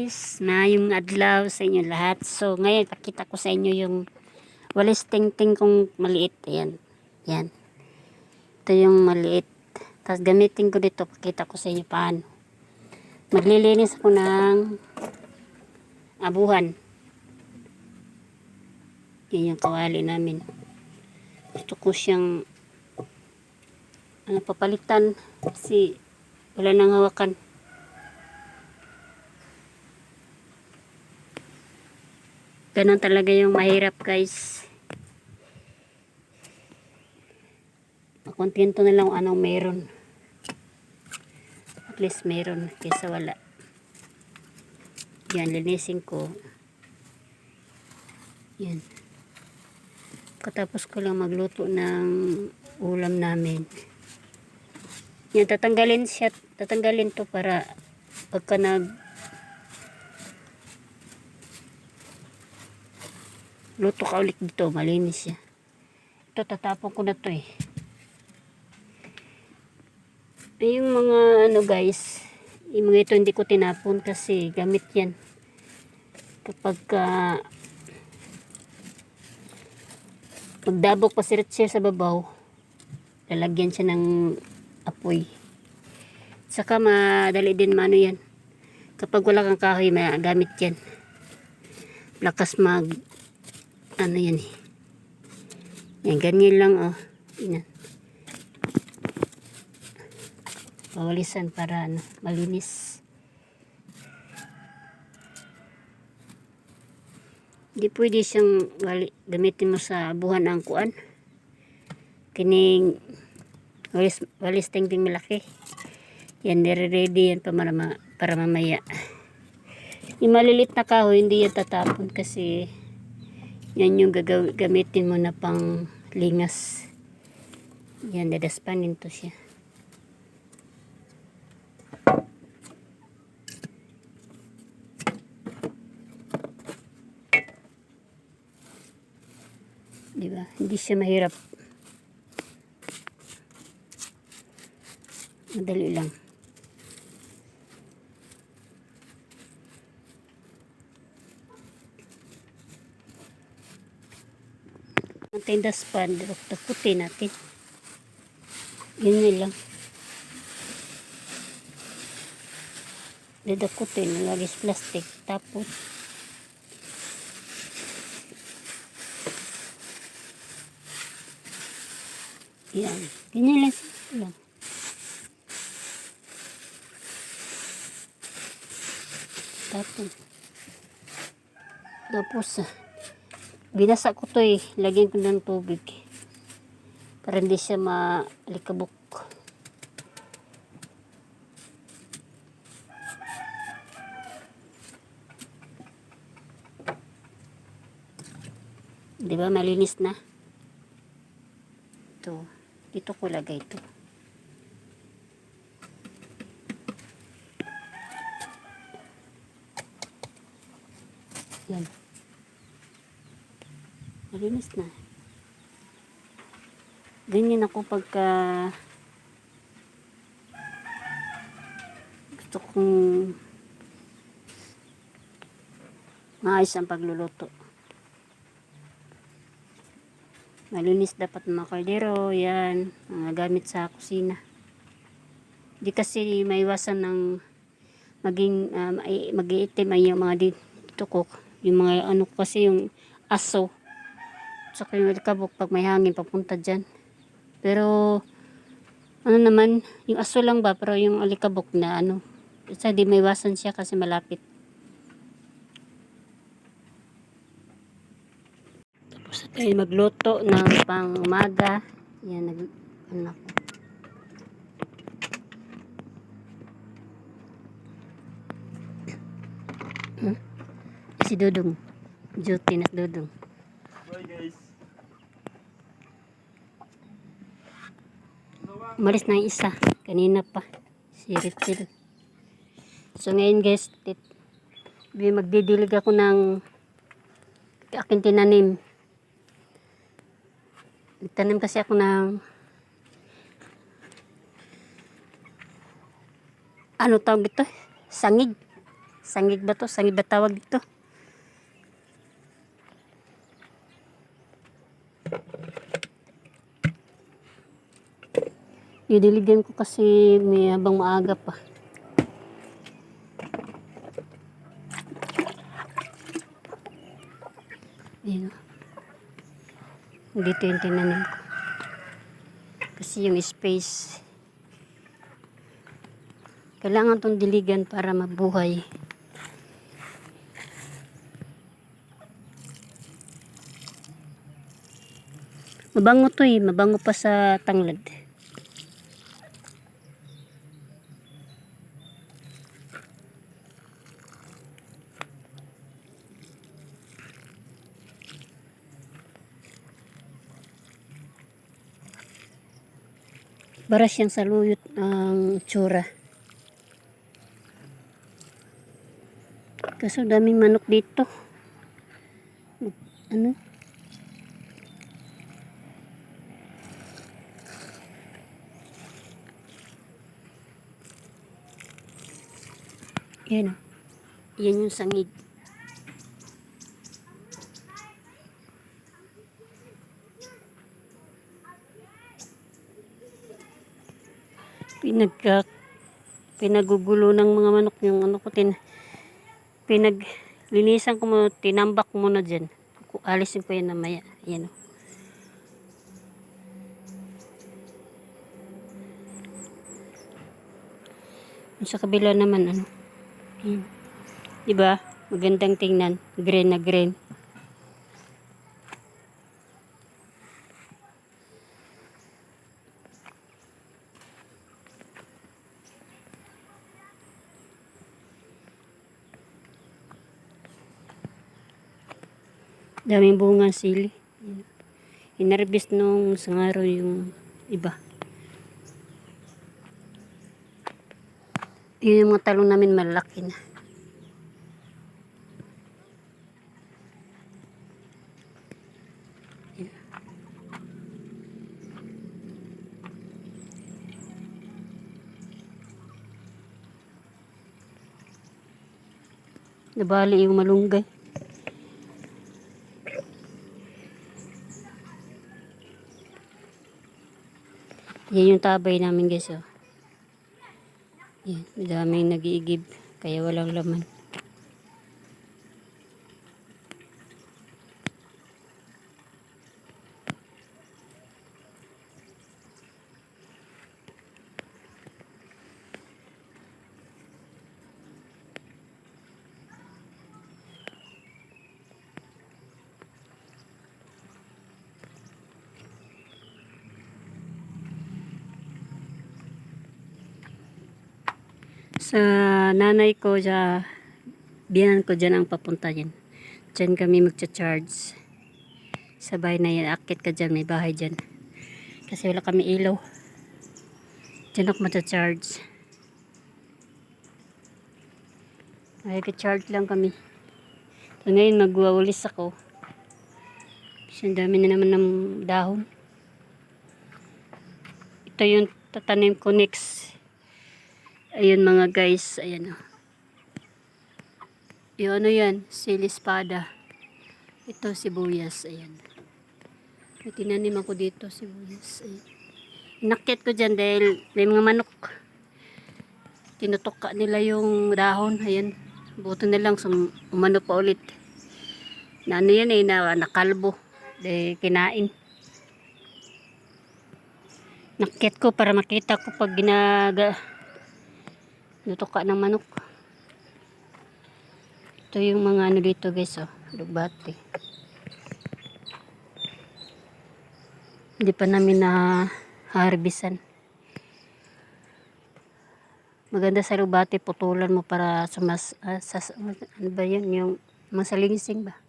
guys, mayong adlaw sa inyo lahat. So ngayon pakita ko sa inyo yung walis tingting kong maliit. Ayan. Yan. Ito yung maliit. Tapos gamitin ko dito, pakita ko sa inyo paano. Maglilinis ako ng abuhan. Yan yung kawali namin. Gusto ko siyang papalitan kasi wala nang hawakan. Ganun talaga yung mahirap, guys. Makontento na lang anong meron. At least meron kaysa wala. Yan, linisin ko. Yan. Katapos ko lang magluto ng ulam namin. Yan, tatanggalin to para pagka luto ka ulit dito, malinis siya. Ito, tatapon ko na to eh. Yung mga guys, yung mga ito hindi ko tinapon kasi gamit yan. Kapag magdabok pa si Richard sa babaw, lalagyan siya ng apoy. Saka madali din mano yan. Kapag wala kang kahoy, magamit yan. Lakas ano yan eh. Yan, ganyan lang oh. Yan. Pawalisan para malinis. Hindi pwede siyang gamitin mo sa buhan ang kuan. Kining walis tingting malaki. Yan, ready yan para mamaya. Yung malilit na kahoy, hindi yan tatapon kasi yan yung gamitin mo na pang lingas. Yan, dadaspanin to siya. Diba? Hindi siya mahirap. Madali lang. Ang daspan, takutin natin. Ganyan lang. Dadakutin, lagis plastic. Tapos, yan. Ganyan lang. Tapos, binasa ko to eh. Lagyan ko ng tubig. Para hindi siya maalikabok. Diba malinis na? Ito. Dito ko lagay ito. Yan. Malinis na. Ganyan ako pagka gusto kong maayos ang pagluluto. Malinis dapat mga kaldero. Yan. Mga gamit sa kusina. Di kasi maiwasan ng mag-iitim ay yung mga dito ko. Yung mga kasi yung aso. Saka yung alikabok pag may hangin papunta dyan. Pero naman, yung aso lang ba, pero yung alikabok na kasi di may iwasan siya kasi malapit. Tapos na tayo magluto ng pang umaga. Yan, si Dudong. Duty na Dudong. Bye guys. Umalis na yung isa. Kanina pa. Si Richel. So ngayon guys, magdidilig ako ng aking tinanim. Nagtanim kasi ako ng tawag ito? Sangig. Sangig ba to? Sangig ba tawag dito? Didiligan ko kasi may habang maaga pa. Ayan. Dito yung tinanim ko. Kasi yung space. Kailangan tong diligan para mabuhay. Mabango to eh. Mabango pa sa tanglad. Para siyang saluyot ang tsura. Kaso daming manok dito. Ano? Yan o. Yan yung sangig. Pinagugulo ng mga manok yung ano ko pinaglinisan ko muna, tinambak muna dyan. Alisin ko yan namaya. Yan o. Sa kabila naman ano. Yan. Diba? Magandang tingnan. Green na green. Daming bunga sili. Inarbis nung isang araw yung iba. Yun yung mga talong namin malaki na. Nabali yung malunggay. Yan yung tabay namin guys oh. Yan, madaming nag-iigib kaya walang laman. Sa nanay ko, biyanan ko dyan ang papunta dyan. Dyan kami magcha-charge. Sa bahay na yan, akit ka dyan, may bahay dyan. Kasi wala kami ilaw. Dyan ako magcha-charge. Mag-charge lang kami. So ngayon magwawalis ako. Kasi ang dami na naman ng dahon. Ito yung tatanim ko next. Ayun mga guys, ayan o. Yung ano yan, sili espada. Ito sibuyas, ayan. May tinanim ako dito, sibuyas. Ayan. Inakit ko dyan dahil may mga manok. Tinutuka nila yung dahon, ayan. Buto na lang, umano pa ulit. Na ano yan eh, nakalbo. Dahil kinain. Nakit ko para makita ko pag nutuka ng manok. Ito yung mga ano dito guys oh, lugbati. Hindi pa namin na harbisan. Maganda sa lugbati, putulan mo para ano ba yun, yung masalingsing ba?